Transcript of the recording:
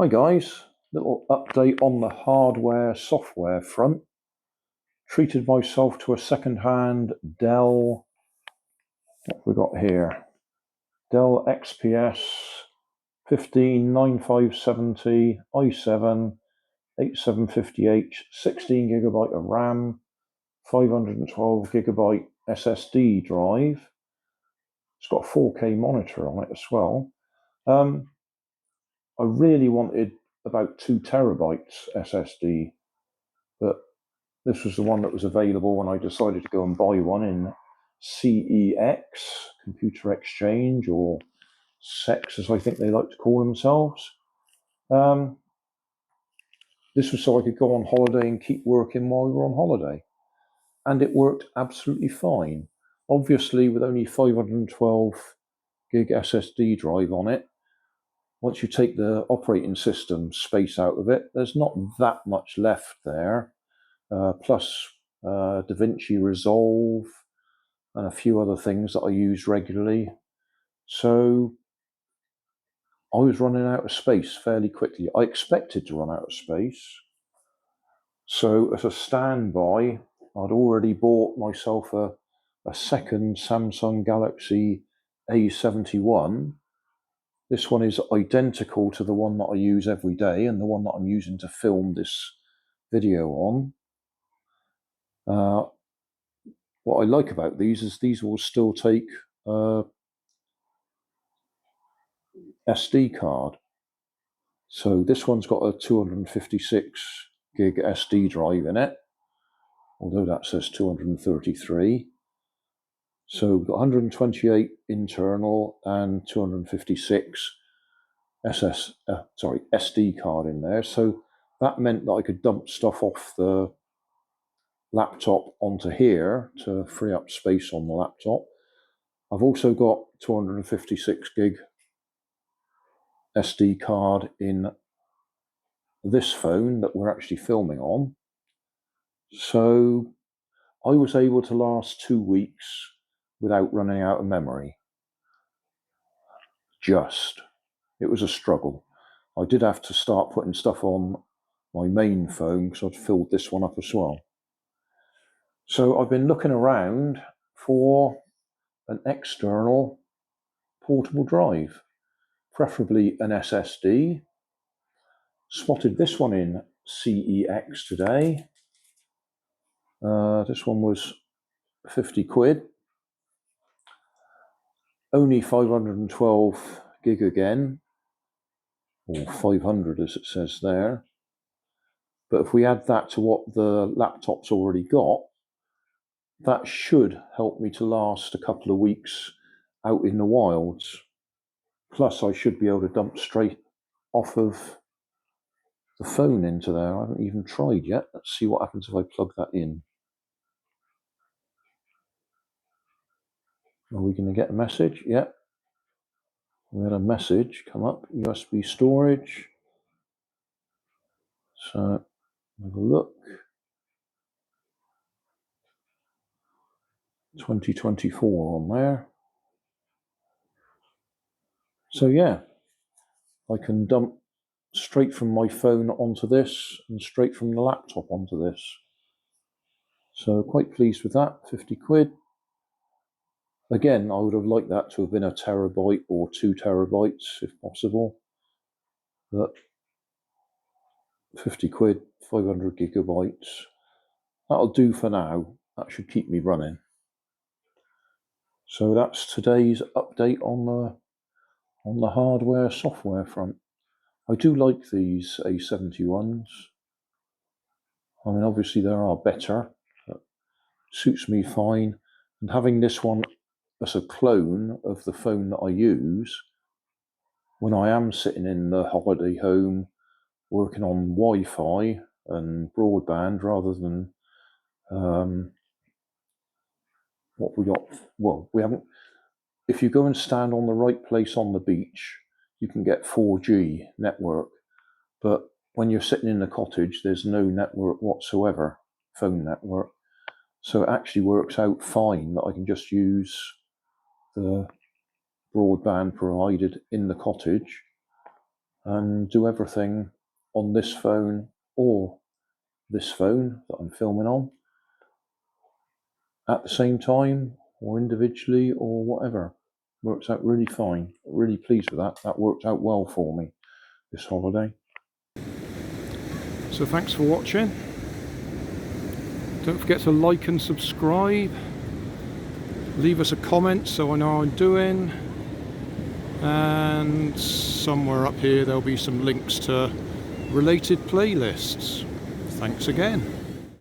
Hi guys, little update on the hardware software front. Treated myself to a second-hand Dell, what have we got here? Dell XPS 159570 i7 8750H, 16GB of RAM, 512GB SSD drive. It's got a 4K monitor on it as well. I really wanted about 2 terabytes SSD, but this was the one that was available when I decided to go and buy one in CEX, Computer Exchange, or SEX as I think they like to call themselves. This was so I could go on holiday and keep working while we were on holiday. And it worked absolutely fine. Obviously, with only 512 gig SSD drive on it, once you take the operating system space out of it, there's not that much left there. Plus DaVinci Resolve and a few other things that I use regularly. So I was running out of space fairly quickly. I expected to run out of space. So as a standby, I'd already bought myself a second Samsung Galaxy A71. This one is identical to the one that I use every day and the one that I'm using to film this video on. What I like about these is these will still take SD card. So this one's got a 256 gig SD drive in it, although that says 233. So we've got 128 internal and 256 SD card in there. So that meant that I could dump stuff off the laptop onto here to free up space on the laptop. I've also got 256 gig SD card in this phone that we're actually filming on. So I was able to last 2 weeks without running out of memory. It was a struggle. I did have to start putting stuff on my main phone because I'd filled this one up as well. So I've been looking around for an external portable drive, preferably an SSD. Spotted this one in CEX today. This one was 50 quid. Only 512 gig again, or 500 as it says there. But if we add that to what the laptop's already got, that should help me to last a couple of weeks out in the wilds. Plus I should be able to dump straight off of the phone into there. I haven't even tried yet. Let's see what happens if I plug that in. Are we going to get a message? Yep. We had a message come up, USB storage. So have a look. 2024 on there. So yeah, I can dump straight from my phone onto this and straight from the laptop onto this. So quite pleased with that, 50 quid. Again, I would have liked that to have been a terabyte or 2 terabytes if possible. But 50 quid, 500 gigabytes. That'll do for now. That should keep me running. So that's today's update on the hardware software front. I do like these A71s. I mean, obviously there are better, but suits me fine. And having this one as a clone of the phone that I use, when I am sitting in the holiday home working on Wi-Fi and broadband rather than what we got. Well, we haven't. If you go and stand on the right place on the beach, you can get 4G network. But when you're sitting in the cottage, there's no network whatsoever, phone network. So it actually works out fine that I can just use the broadband provided in the cottage and do everything on this phone or this phone that I'm filming on at the same time, or individually, or whatever. Works out really fine. Really pleased with that. That worked out well for me this holiday. So thanks for watching. Don't forget to like and subscribe. Leave us a comment so I know how I'm doing. And somewhere up here there'll be some links to related playlists. Thanks again.